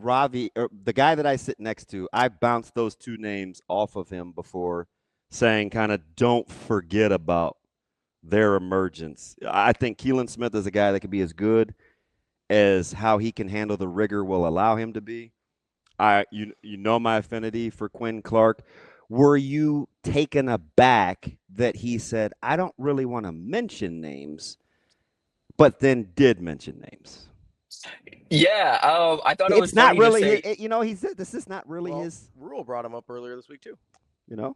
Ravi, or the guy that I sit next to, I bounced those two names off of him before, saying kind of don't forget about their emergence. I think Keelan Smith is a guy that could be as good as how he can handle the rigor will allow him to be. You know my affinity for Quinn Clark. Were you taken aback that he said, I don't really want to mention names, but then did mention names? Yeah, I thought it was It's not funny to really say. he said this is not really Well, his, Rule brought him up earlier this week too. you know.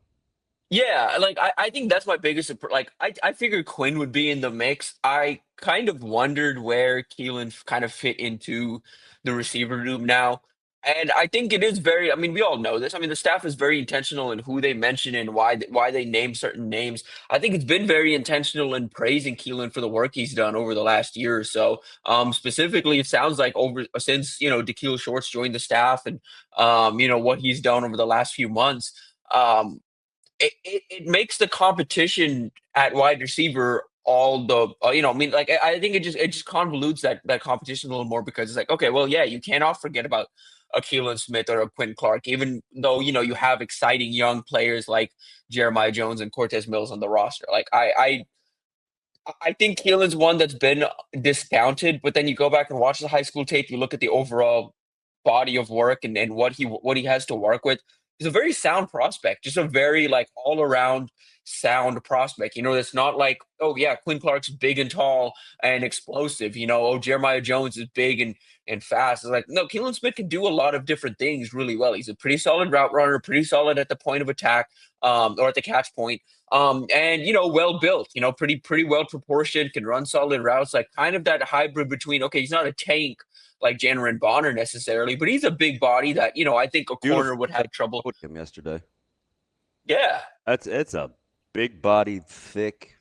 Yeah, like I think that's my biggest like I figured Quinn would be in the mix. I kind of wondered where Keelan kind of fit into the receiver room now. And I think it is very, I mean, we all know this. I mean, the staff is very intentional in who they mention and why they name certain names. I think it's been very intentional in praising Keelan for the work he's done over the last year or so. Specifically, it sounds like over since, DeKeel Shorts joined the staff and what he's done over the last few months. Um, it makes the competition at wide receiver all the I mean, like I think it just convolutes that competition a little more because it's like, okay, well, yeah, you cannot forget about a Keelan Smith or a Quinn Clark, even though you have exciting young players like Jeremiah Jones and Cortez Mills on the roster. Like I think Keelan's one that's been discounted, but then you go back and watch the high school tape, you look at the overall body of work and what he has to work with. He's a very sound prospect, just a very like all around sound prospect. It's not like, oh yeah, Quinn Clark's big and tall and explosive. Oh, Jeremiah Jones is big and fast. It's like, no, Keelan Smith can do a lot of different things really well. He's a pretty solid route runner, pretty solid at the point of attack, or at the catch point. And well built, pretty well proportioned, can run solid routes, like kind of that hybrid between, okay, he's not a tank like Janarin Bonner necessarily, but he's a big body that, I think a corner Beautiful would have trouble. him yesterday. Yeah. It's a big bodied, thick,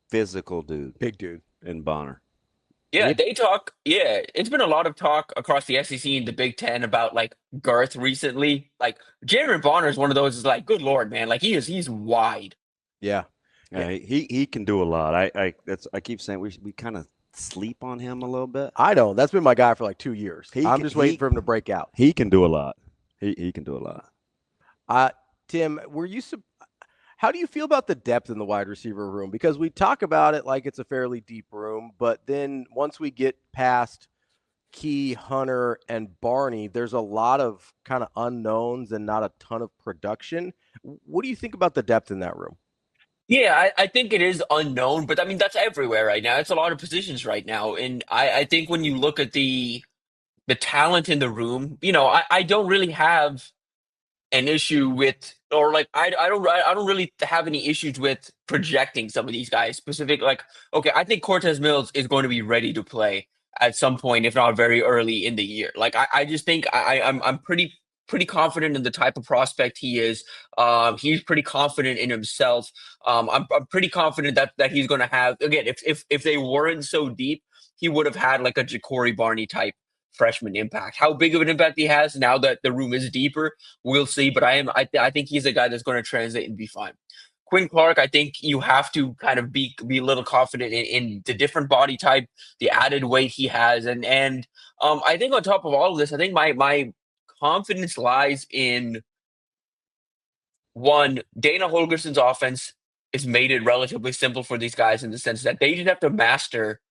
physical dude Big dude. in Bonner. Yeah, it's been a lot of talk across the SEC and the Big Ten about like girth recently. Like Janarin Bonner is one of those is like, good Lord, man. Like he's wide. Yeah. Yeah, he can do a lot. I keep saying we kind of sleep on him a little bit. I know. That's been my guy for like 2 years. I'm just waiting he- for him to break out. He can do a lot. He can do a lot. Tim, how do you feel about the depth in the wide receiver room? Because we talk about it like it's a fairly deep room, but then once we get past Key, Hunter, and Barney, there's a lot of kind of unknowns and not a ton of production. What do you think about the depth in that room? Yeah, I think it is unknown, but I mean that's everywhere right now. It's a lot of positions right now. And I think when you look at the talent in the room, I don't really have an issue with or like I don't really have any issues with projecting some of these guys specific like okay, I think Cortez Mills is going to be ready to play at some point, if not very early in the year. Like I just think I'm pretty confident in the type of prospect he is. He's pretty confident in himself. I'm pretty confident that he's going to have again if they weren't so deep, he would have had like a Ja'Cory Barney type freshman impact. How big of an impact he has now that the room is deeper, we'll see. But I think he's a guy that's going to translate and be fine. Quinn Clark, I think you have to kind of be a little confident in the different body type, the added weight he has, and I think on top of all of this, I think my confidence lies in one, Dana Holgorsen's offense has made it relatively simple for these guys in the sense that they just have to master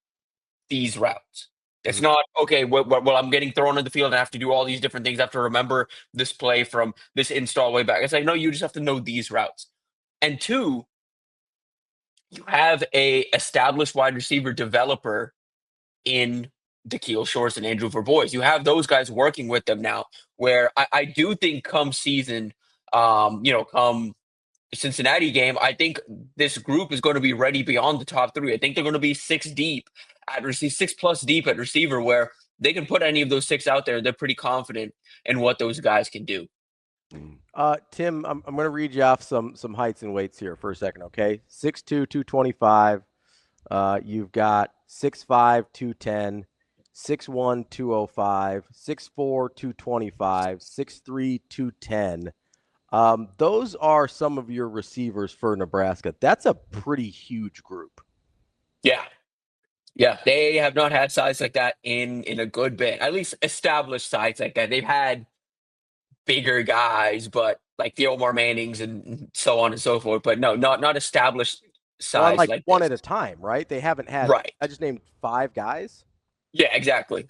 these routes. It's not, okay, well, I'm getting thrown in the field and I have to do all these different things. I have to remember this play from this install way back. It's like, no, you just have to know these routes. And two, you have a established wide receiver developer in DeKeel Shorts and Andrew Verbois. You have those guys working with them now, where I do think come season, come Cincinnati game, I think this group is going to be ready beyond the top three. I think they're going to be six plus deep at receiver, where they can put any of those six out there. They're pretty confident in what those guys can do. Tim, I'm going to read you off some heights and weights here for a second, okay? 6'2", 225. You've got 6'5", 210, 6'1", 205, 6'4", 225, 6'3", 210. Those are some of your receivers for Nebraska. That's a pretty huge group. Yeah. Yeah, they have not had sides like that in a good bit. At least established sides like that. They've had bigger guys, but like the Omar Mannings and so on and so forth. But no, not established Well, on sides like like one this. at a time, right? They haven't had. Right. I just named 5 guys. Yeah, exactly.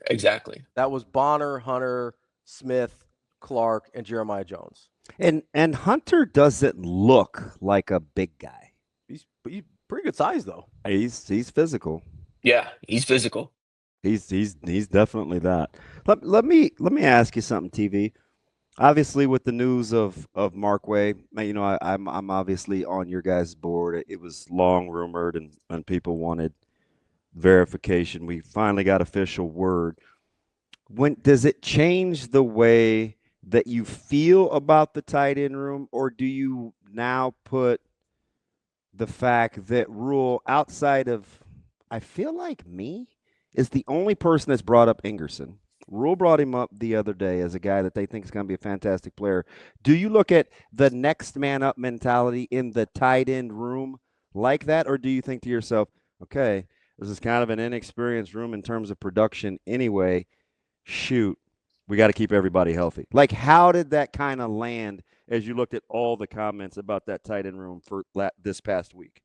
That was Bonner, Hunter, Smith, Clark, and Jeremiah Jones. And Hunter doesn't look like a big guy. He's pretty good size though. He's physical. Yeah, he's physical. He's definitely that. Let me ask you something, TV. Obviously, with the news of Markway, I'm obviously on your guys' board. It was long rumored, and people wanted verification. We finally got official word. When does it change the way that you feel about the tight end room, or do you now put the fact that Rule, outside of, I feel like me, is the only person that's brought up Ingerson? Rule brought him up the other day as a guy that they think is going to be a fantastic player. Do you look at the next man up mentality in the tight end room like that, or do you think to yourself, okay, this is kind of an inexperienced room in terms of production anyway? Shoot, we got to keep everybody healthy. Like, how did that kind of land as you looked at all the comments about that tight end room for this past week?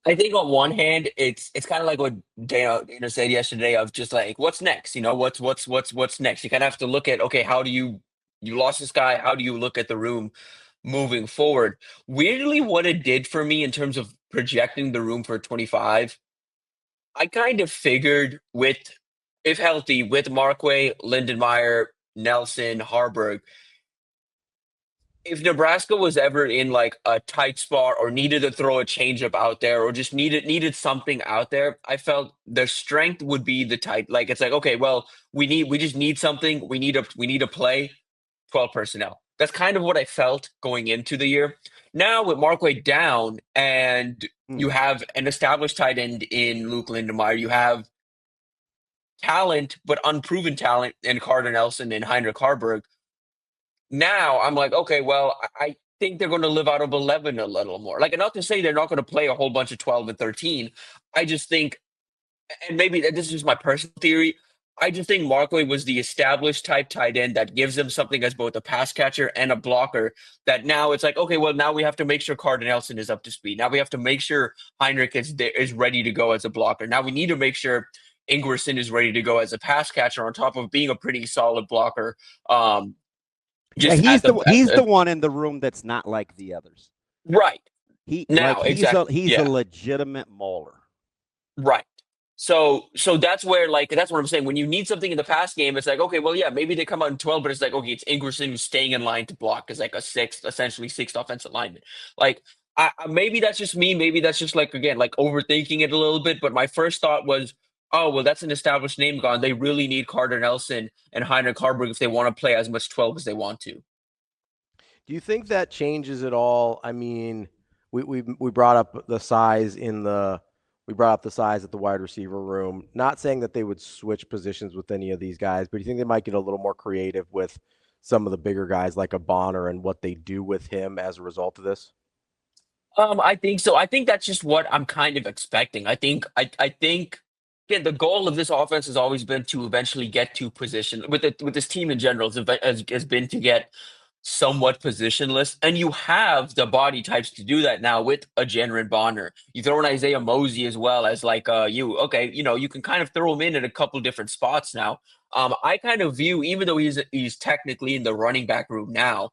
I think on one hand, it's kind of like what Dana said yesterday of just like what's next. What's next. You kind of have to look at, okay, how do you lost this guy? How do you look at the room moving forward? Weirdly, what it did for me in terms of projecting the room for 25, I kind of figured with, if healthy, with Markway, Lindenmeyer, Nelson, Harburg, if Nebraska was ever in like a tight spot or needed to throw a changeup out there or just needed something out there, I felt their strength would be the tight. Like it's like, okay, well, we just need something. We need a play, 12 personnel. That's kind of what I felt going into the year. Now with Markway down and you have an established tight end in Luke Lindemeyer, you have talent but unproven talent in Carter Nelson and Heinrich Harburg. Now I'm like, okay, well, I think they're going to live out of 11 a little more. Like, not to say they're not going to play a whole bunch of 12 and 13. I just think, and maybe this is just my personal theory, I just think Markley was the established type tight end that gives them something as both a pass catcher and a blocker. That now it's like, okay, well, now we have to make sure Carter Nelson is up to speed. Now we have to make sure Heinrich is ready to go as a blocker. Now we need to make sure Ingerson is ready to go as a pass catcher on top of being a pretty solid blocker. Yeah, Just at he's the one in the room that's not like the others. right Like now, exactly. he's a Yeah, legitimate mauler. right. So that's where, like, that's what I'm saying. When you need something in the pass game, it's like, okay, well, yeah, maybe they come out in 12, but it's like, okay, it's Ingerson who's staying in line to block as like a essentially sixth offensive lineman. Like, maybe that's just me. Maybe that's just like, again, like overthinking it a little bit. But my first thought was, oh, well, that's an established name gone. They really need Carter Nelson and Heinrich Harburg if they want to play as much 12 as they want to. Do you think that changes at all? I mean, we brought up the size we brought up the size at the wide receiver room. Not saying that they would switch positions with any of these guys, but do you think they might get a little more creative with some of the bigger guys like a Bonner and what they do with him as a result of this? I think so. I think that's just what I'm kind of expecting. I think again, the goal of this offense has always been to eventually get to position with this team in general has been to get somewhat positionless, and you have the body types to do that now with a Jenron Bonner. You throw in Isaiah Mosey as well as like you can kind of throw him in a couple different spots now. I kind of view, even though he's technically in the running back room now,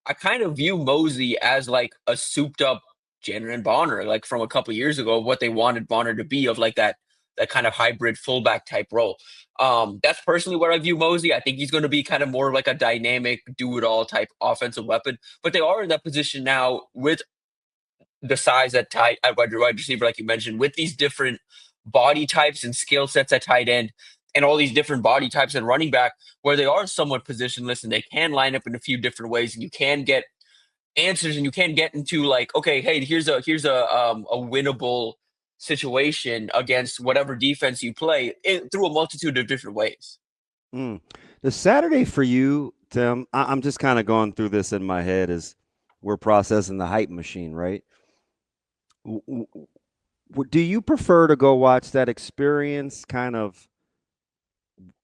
I kind of view Mosey as like a souped up Jenron Bonner, like from a couple years ago, what they wanted Bonner to be, of like that kind of hybrid fullback type role. That's personally where I view Mosey. I think he's going to be kind of more like a dynamic, do it all type offensive weapon. But they are in that position now with the size at wide receiver, like you mentioned, with these different body types and skill sets at tight end, and all these different body types and running back, where they are somewhat positionless and they can line up in a few different ways, and you can get answers and you can get into like, okay, hey, here's a winnable situation against whatever defense you play through a multitude of different ways. The Saturday for you, Tim, I'm just kind of going through this in my head as we're processing the hype machine, right? Do you prefer to go watch that experience kind of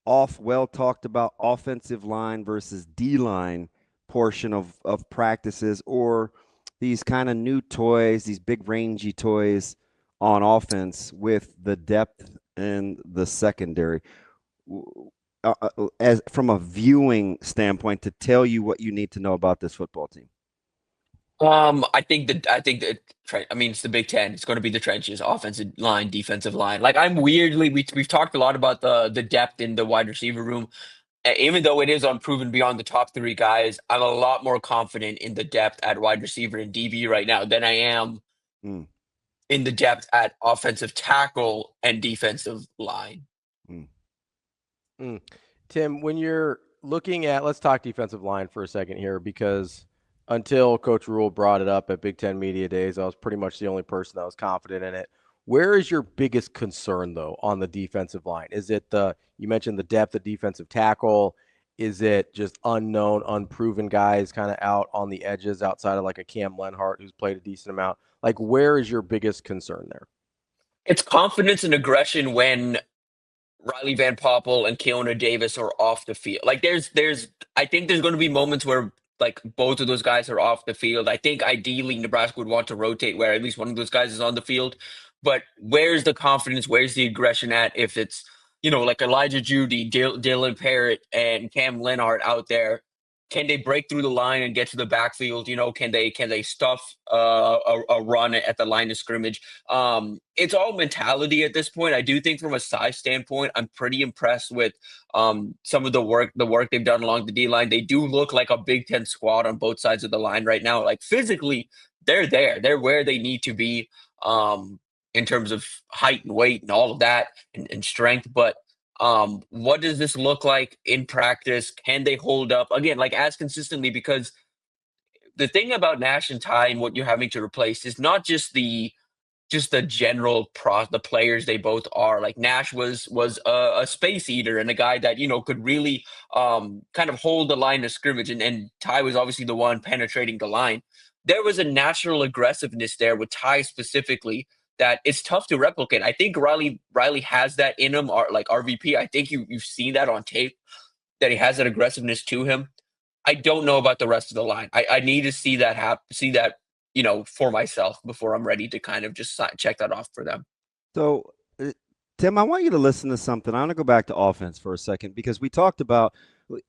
well talked about offensive line versus D line portion of practices, or these kind of new toys, these big rangy toys on offense with the depth in the secondary? As from a viewing standpoint, to tell you what you need to know about this football team? I mean, it's the Big Ten. It's going to be the trenches, offensive line, defensive line. Like I'm weirdly, we've talked a lot about the depth in the wide receiver room. Even though it is unproven beyond the top three guys, I'm a lot more confident in the depth at wide receiver and DB right now than I am Mm, in the depth at offensive tackle and defensive line. mm. Tim, when you're looking at, let's talk defensive line for a second here, because until Coach Rule brought it up at Big Ten Media Days, I was pretty much the only person that was confident in it. Where is your biggest concern, though, on the defensive line? Is it you mentioned the depth of defensive tackle? Is it just unknown, unproven guys kind of out on the edges outside of like a Cam Lenhart who's played a decent amount? Like, where is your biggest concern there? It's confidence and aggression when Riley Van Poppel and Keona Davis are off the field. Like I think there's going to be moments where like both of those guys are off the field. I think ideally Nebraska would want to rotate where at least one of those guys is on the field. But where's the confidence? Where's the aggression at? If it's, like Elijah Judy, Dylan Parrott, and Cam Lenhart out there, can they break through the line and get to the backfield? Can they stuff a run at the line of scrimmage? It's all mentality at this point. I do think from a size standpoint, I'm pretty impressed with some of the work they've done along the D line. They do look like a Big Ten squad on both sides of the line right now. Like physically, they're there. They're where they need to be in terms of height and weight and all of that and strength. But what does this look like in practice? Can they hold up again, like as consistently? Because the thing about Nash and Ty and what you're having to replace is not just the general the players they both are. Like Nash was a space eater and a guy that could really kind of hold the line of scrimmage, and Ty was obviously the one penetrating the line. There was a natural aggressiveness there with Ty specifically that it's tough to replicate. I think Riley has that in him, or like RVP. I think you've seen that on tape, that he has that aggressiveness to him. I don't know about the rest of the line. I need to see that for myself before I'm ready to kind of just check that off for them. So, Tim, I want you to listen to something. I want to go back to offense for a second, because we talked about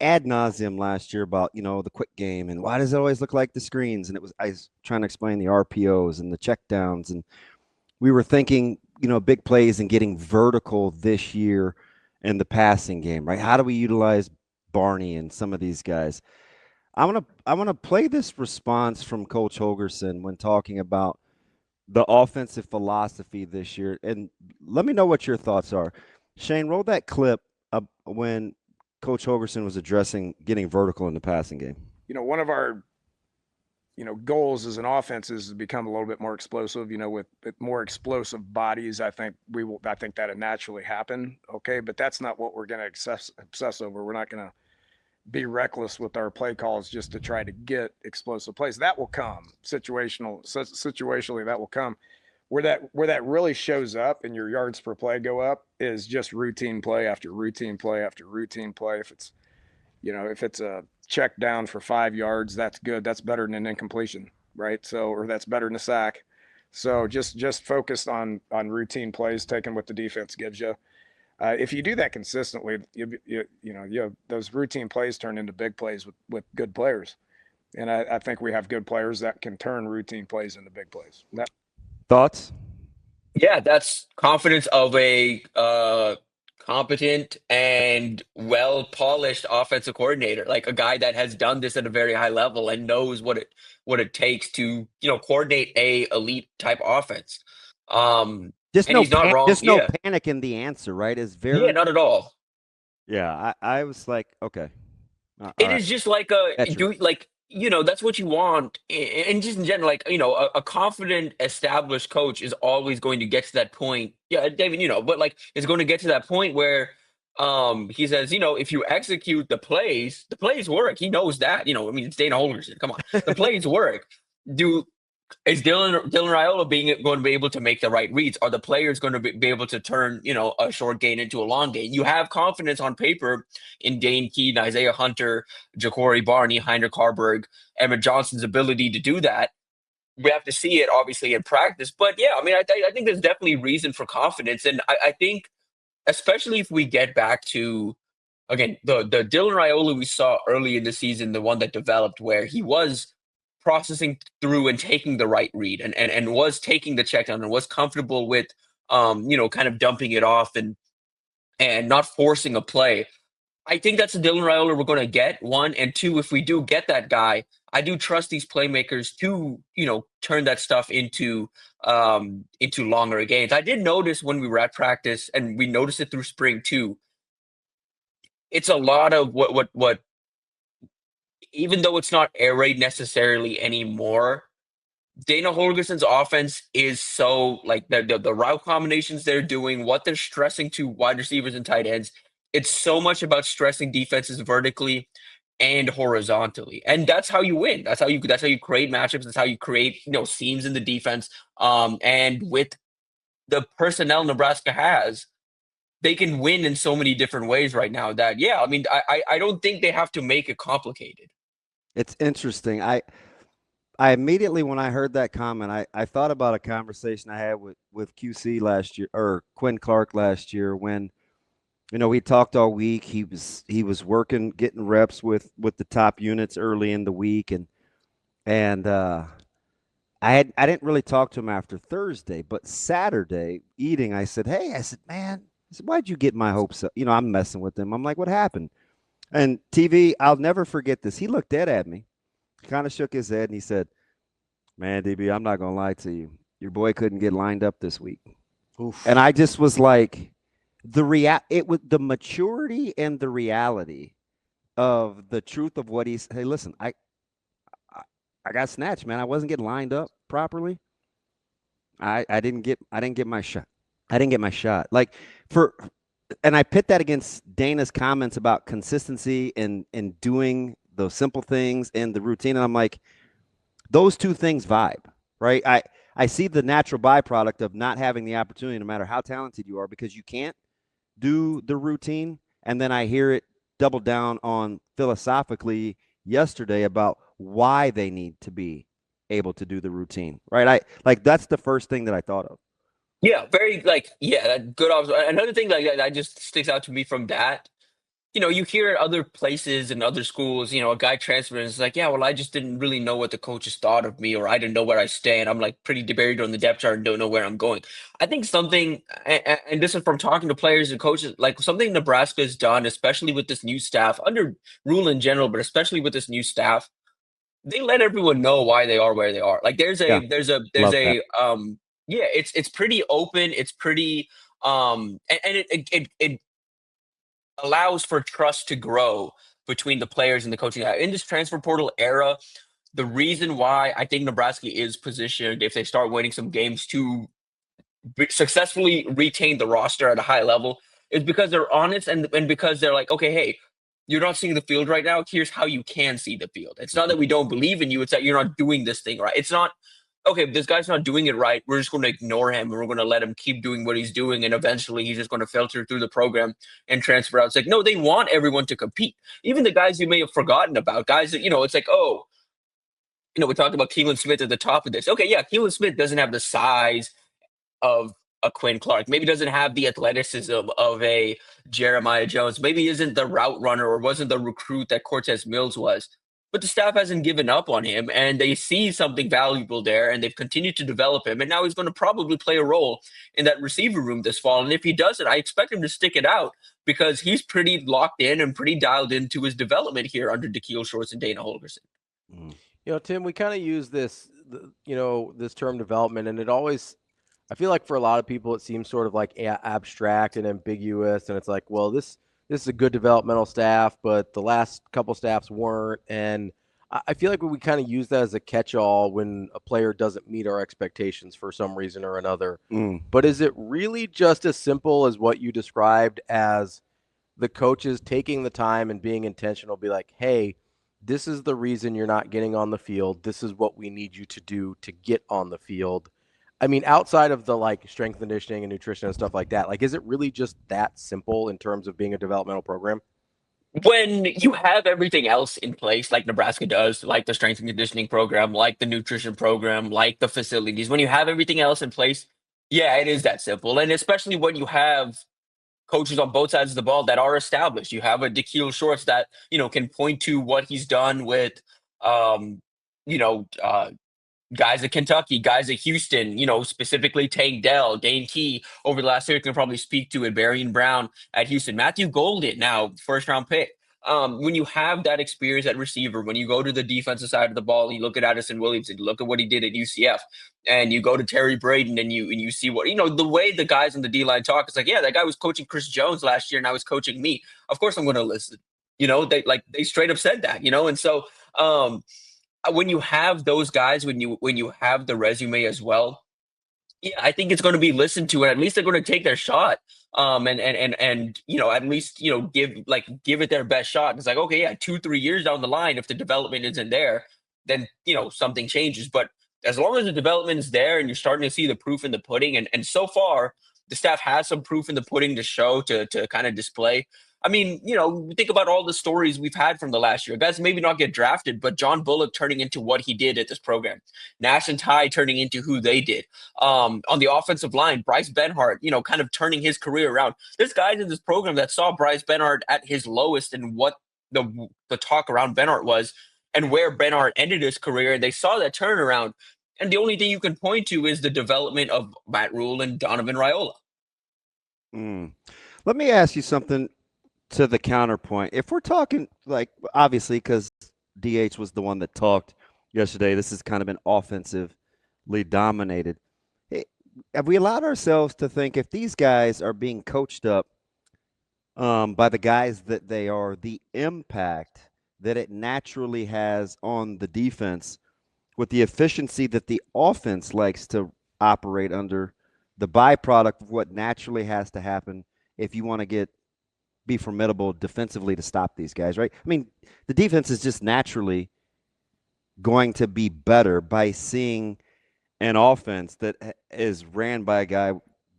ad nauseum last year about, the quick game and why does it always look like the screens? And I was trying to explain the RPOs and the checkdowns, and we were thinking, big plays and getting vertical this year in the passing game, right? How do we utilize Barney and some of these guys? I want to play this response from Coach Holgorsen when talking about the offensive philosophy this year, and let me know what your thoughts are. Shane, roll that clip up when Coach Holgorsen was addressing getting vertical in the passing game. One of our goals as an offense is to become a little bit more explosive, with more explosive bodies. I think that'll naturally happen. Okay. But that's not what we're going to obsess over. We're not going to be reckless with our play calls just to try to get explosive plays. That will come situationally. That will come. Where that really shows up and your yards per play go up is just routine play after routine play after routine play. If it's a check down for 5 yards, that's good. That's better than an incompletion, right? Or that's better than a sack. So just focused on routine plays, taking what the defense gives you. If you do that consistently, those routine plays turn into big plays with good players. And I think we have good players that can turn routine plays into big plays. Thoughts? Yeah, that's confidence of a competent and well-polished offensive coordinator, like a guy that has done this at a very high level and knows what it takes to coordinate a elite type offense. Just and he's not wrong. Just no panic in the answer, right? Is very not at all. Yeah, I was like, okay. It is just like that's what you want, and just in general, like a confident, established coach is always going to get to that point. Yeah, David, but like it's going to get to that point where he says, if you execute the plays work. He knows that. I mean, it's Dana Holgorsen. Come on, the plays work. is Dylan Raiola going to be able to make the right reads? Are the players going to be able to turn, a short gain into a long gain? You have confidence on paper in Dane Keaton, Isaiah Hunter, Ja'Cory Barney, Heinrich Harburg, Emmett Johnson's ability to do that. We have to see it obviously in practice, but yeah, I mean, I think there's definitely reason for confidence, and I think especially if we get back to again the Dylan Raiola we saw early in the season, the one that developed where he was processing through and taking the right read and was taking the check down and was comfortable with kind of dumping it off and not forcing a play. I think that's the Dylan Raiola we're going to get, one. And two, if we do get that guy, I do trust these playmakers to, turn that stuff into longer gains. I did notice when we were at practice, and we noticed it through spring too, it's a lot of what even though it's not air raid necessarily anymore, Dana Holgorsen's offense is so like the route combinations they're doing, what they're stressing to wide receivers and tight ends. It's so much about stressing defenses vertically and horizontally, and that's how you win. That's how you create matchups. That's how you create seams in the defense. And with the personnel Nebraska has, they can win in so many different ways right now. That I mean, I don't think they have to make it complicated. It's interesting. I immediately, when I heard that comment, I thought about a conversation I had with QC last year, or Quinn Clark last year, when, we talked all week. He was working, getting reps with the top units early in the week. And I didn't really talk to him after Thursday, but Saturday eating, I said, man, why'd you get my hopes up? I'm messing with him. I'm like, what happened? And TV, I'll never forget this. He looked dead at me, kind of shook his head, and he said, man, DB, I'm not going to lie to you. Your boy couldn't get lined up this week. Oof. And I just was like, it was the maturity and the reality of the truth of what he's, hey, listen, I got snatched, man. I wasn't getting lined up properly. I didn't get my shot. I didn't get my shot. And I pit that against Dana's comments about consistency and doing those simple things in the routine. And I'm like, those two things vibe, right? I see the natural byproduct of not having the opportunity, no matter how talented you are, because you can't do the routine. And then I hear it double down on philosophically yesterday about why they need to be able to do the routine, right? That's the first thing that I thought of. Yeah, very good observation. Another thing that just sticks out to me from that, you hear at other places and other schools, a guy transferred and it's like, yeah, well, I just didn't really know what the coaches thought of me, or I didn't know where I stand. I'm like pretty buried on the depth chart and don't know where I'm going. I think something, and this is from talking to players and coaches, like something Nebraska has done, especially with this new staff, under Rule in general, but especially with this new staff, they let everyone know why they are where they are. Like there's Yeah, it's pretty open. It's pretty and it allows for trust to grow between the players and the coaching. In this transfer portal era, the reason why I think Nebraska is positioned, if they start winning some games, to successfully retain the roster at a high level, is because they're honest and because they're like, okay, hey, you're not seeing the field right now. Here's how you can see the field. It's not that we don't believe in you. It's that you're not doing this thing right. It's not, okay, this guy's not doing it right. We're just going to ignore him and we're going to let him keep doing what he's doing. And eventually he's just going to filter through the program and transfer out. It's like, no, they want everyone to compete. Even the guys you may have forgotten about, guys that, it's like, oh, we talked about Keelan Smith at the top of this. Okay, yeah, Keelan Smith doesn't have the size of a Quinn Clark, maybe doesn't have the athleticism of a Jeremiah Jones, maybe isn't the route runner or wasn't the recruit that Cortez Mills was, but the staff hasn't given up on him and they see something valuable there and they've continued to develop him. And now he's going to probably play a role in that receiver room this fall. And if he doesn't, I expect him to stick it out because he's pretty locked in and pretty dialed into his development here under Da'Keil Shorts and Dana Holgorsen. Tim, we kind of use this term development, and it always, I feel like for a lot of people, it seems sort of like abstract and ambiguous. And it's like, well, this is a good developmental staff, but the last couple staffs weren't. And I feel like we kind of use that as a catch-all when a player doesn't meet our expectations for some reason or another. But is it really just as simple as what you described as the coaches taking the time and being intentional, be like, hey, this is the reason you're not getting on the field. This is what we need you to do to get on the field. I mean, outside of the like strength and conditioning and nutrition and stuff like that, like, is it really just that simple in terms of being a developmental program? When you have everything else in place, like Nebraska does, like the strength and conditioning program, like the nutrition program, like the facilities, when you have everything else in place, yeah, it is that simple. And especially when you have coaches on both sides of the ball that are established. You have a DeKeel Shorts that, can point to what he's done with, um, you know, uh, guys at Kentucky, guys at Houston, specifically Tank Dell, Dane Key over the last year can probably speak to it. Barian Brown at Houston, Matthew Golden, now first round pick. When you have that experience at receiver, when you go to the defensive side of the ball, you look at Addison Williamson, you look at what he did at UCF, and you go to Terry Braden, and you see what the way the guys on the D line talk. It's like, yeah, that guy was coaching Chris Jones last year, and now he's coaching me. Of course, I'm going to listen. They straight up said that. And so. When you have those guys, when you have the resume as well, yeah, I think it's going to be listened to, and at least they're going to take their shot. And at least give it their best shot. It's like, okay, yeah, 2-3 years down the line, if the development isn't there, then something changes. But as long as the development is there and you're starting to see the proof in the pudding, and so far the staff has some proof in the pudding to show to kind of display. I mean, think about all the stories we've had from the last year. Guys maybe not get drafted, but John Bullock turning into what he did at this program. Nash and Ty turning into who they did. On the offensive line, Bryce Benhart, kind of turning his career around. There's guys in this program that saw Bryce Benhart at his lowest and what the talk around Benhart was and where Benhart ended his career. And they saw that turnaround. And the only thing you can point to is the development of Matt Rule and Donovan Raiola. Let me ask you something to the counterpoint. If we're talking, like, obviously, because DH was the one that talked yesterday, this has kind of been offensively dominated. Have we allowed ourselves to think if these guys are being coached up by the guys that they are, the impact that it naturally has on the defense with the efficiency that the offense likes to operate under, the byproduct of what naturally has to happen if you want to be formidable defensively to stop these guys, right? I mean, the defense is just naturally going to be better by seeing an offense that is ran by a guy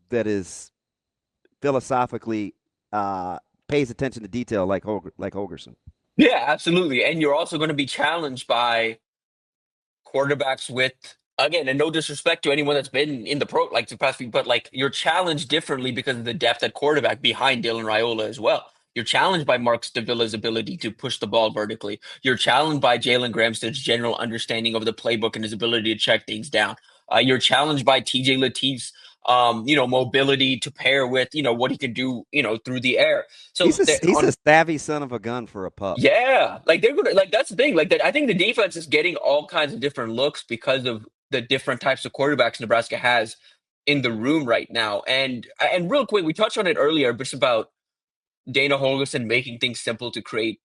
that is philosophically pays attention to detail like Holgorsen. Yeah, absolutely. And you're also going to be challenged by quarterbacks with, again, and no disrespect to anyone that's been in the the past few, but you're challenged differently because of the depth at quarterback behind Dylan Raiola as well. You're challenged by Mark Stavilla's ability to push the ball vertically. You're challenged by Jalen Gramsted's general understanding of the playbook and his ability to check things down. You're challenged by TJ Latif's mobility to pair with, what he can do, through the air. So he's a savvy son of a gun for a pup. Yeah, they're gonna that's the thing. I think the defense is getting all kinds of different looks because of the different types of quarterbacks Nebraska has in the room right now. And real quick, we touched on it earlier, but it's about Dana Holgorsen making things simple to create,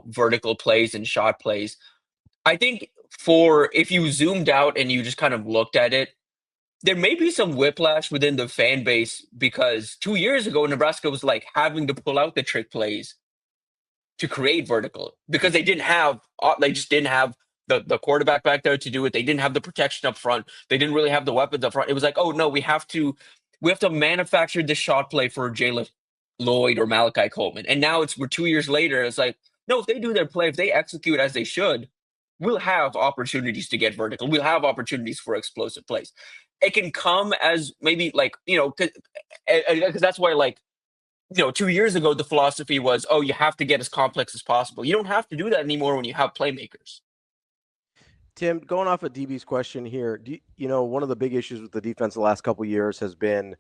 vertical plays and shot plays. I think if you zoomed out and you just kind of looked at it, there may be some whiplash within the fan base because 2 years ago, Nebraska was having to pull out the trick plays to create vertical because they just didn't have the quarterback back there to do it. They didn't have the protection up front. They didn't really have the weapons up front. It was like, oh no, we have to manufacture this shot play for Jalen Lloyd or Malachi Coleman. And now we're 2 years later. It's like, no, if they do their play, if they execute as they should, we'll have opportunities to get vertical. We'll have opportunities for explosive plays. It can come as maybe because that's why 2 years ago, the philosophy was, oh, you have to get as complex as possible. You don't have to do that anymore when you have playmakers. Tim, going off of DB's question here, one of the big issues with the defense the last couple of years has been,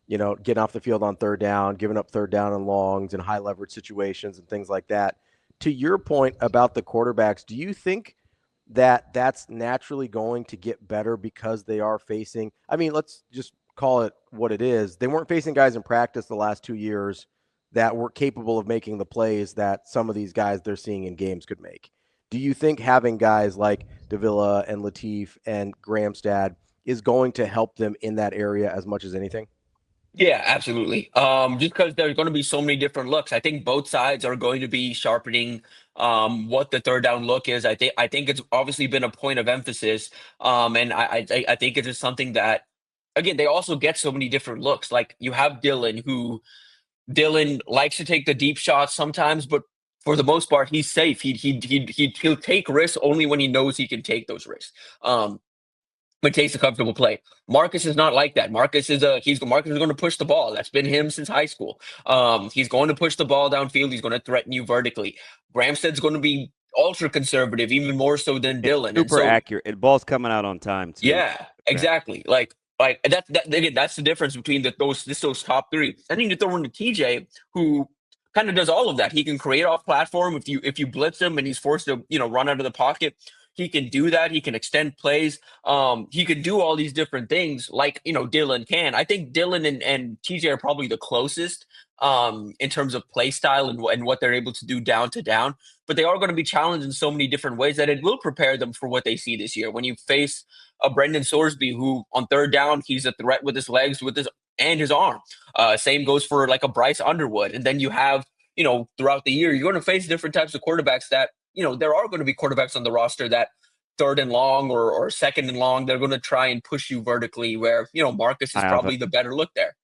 getting off the field on third down, giving up third down and longs and high leverage situations and things like that. To your point about the quarterbacks, do you think that that's naturally going to get better because they are facing, I mean, let's just call it what it is. They weren't facing guys in practice the last 2 years that were capable of making the plays that some of these guys they're seeing in games could make. Do you think having guys like Davila and Latif and Gramstad is going to help them in that area as much as anything? Yeah, absolutely. Just because there's going to be so many different looks. I think both sides are going to be sharpening what the third down look is. I think it's obviously been a point of emphasis. And I think it's just something that, again, they also get so many different looks. Like you have Dylan likes to take the deep shots sometimes, but for the most part, he's safe. He'll take risks only when he knows he can take those risks. But takes a comfortable play. Marcus is not like that. Marcus is going to push the ball. That's been him since high school. He's going to push the ball downfield. He's going to threaten you vertically. Bramstead's going to be ultra conservative, even more so than It's Dylan. And super so, accurate. And ball's coming out on time too. yeah, exactly. Like that again, that's the difference between those top three. I think you throw in the TJ, who kind of does all of that. He can create off platform if you blitz him and he's forced to run out of the pocket. He can do that. He can extend plays. He can do all these different things like Dylan can. I think Dylan and TJ are probably the closest in terms of play style and what they're able to do down to down. But they are going to be challenged in so many different ways that it will prepare them for what they see this year. When you face a Brendan Sorsby, who on third down, he's a threat with his legs, and his arm. Same goes for like a Bryce Underwood. And then you have, throughout the year, you're going to face different types of quarterbacks that, there are going to be quarterbacks on the roster that third and long or second and long, they're going to try and push you vertically where, Marcus is probably the better look there.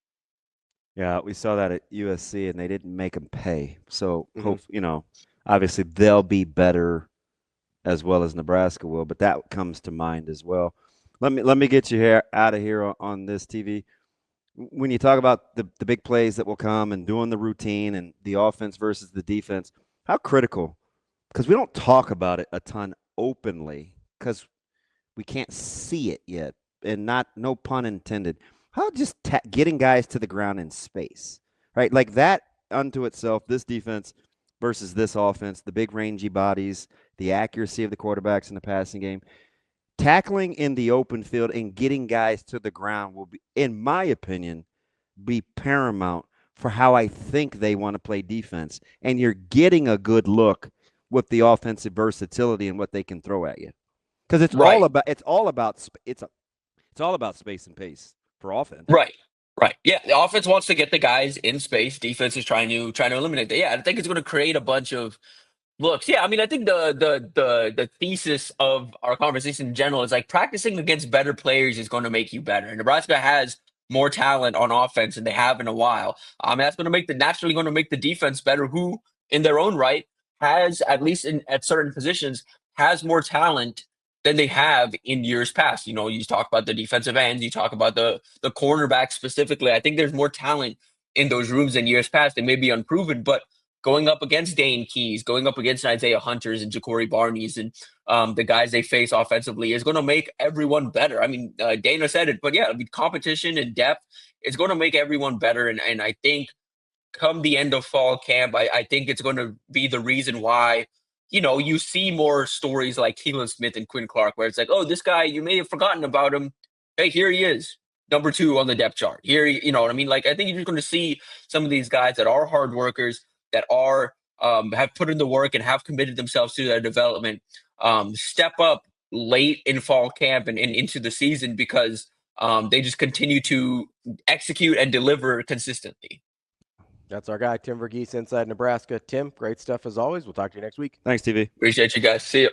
Yeah, we saw that at USC, and they didn't make them pay. So, obviously they'll be better as well as Nebraska will, but that comes to mind as well. Let me get you out of here on this TV. When you talk about the big plays that will come and doing the routine and the offense versus the defense, how critical, because we don't talk about it a ton openly because we can't see it yet, and no pun intended. How just getting guys to the ground in space, right? Like that unto itself, this defense versus this offense, the big rangy bodies, the accuracy of the quarterbacks in the passing game, tackling in the open field and getting guys to the ground will be, in my opinion, be paramount for how I think they want to play defense. And you're getting a good look with the offensive versatility and what they can throw at you. Because it's all about space and pace for offense. Right. Right. Yeah. The offense wants to get the guys in space. Defense is trying to eliminate that. Yeah, I think it's going to create a bunch of looks. Yeah, I mean, I think the thesis of our conversation in general is like practicing against better players is going to make you better. And Nebraska has more talent on offense than they have in a while. That's going to naturally going to make the defense better, who in their own right has, at least at certain positions, has more talent than they have in years past. You talk about the defensive ends, you talk about the cornerback specifically. I think there's more talent in those rooms than years past. They may be unproven, but going up against Dane Keys, going up against Isaiah Hunters and Ja'Cory Barneys and the guys they face offensively is going to make everyone better. I mean, Dana said it, but yeah, I mean, competition and depth is going to make everyone better. And I think come the end of fall camp, I think it's going to be the reason why, you see more stories like Keelan Smith and Quinn Clark, where it's like, oh, this guy, you may have forgotten about him. Hey, here he is. Number 2 on the depth chart. Here, you know what I mean? Like, I think you're just going to see some of these guys that are hard workers, that are have put in the work and have committed themselves to their development, step up late in fall camp and into the season because they just continue to execute and deliver consistently. That's our guy, Tim Verghese, Inside Nebraska. Tim, great stuff as always. We'll talk to you next week. Thanks, TV. Appreciate you guys. See you.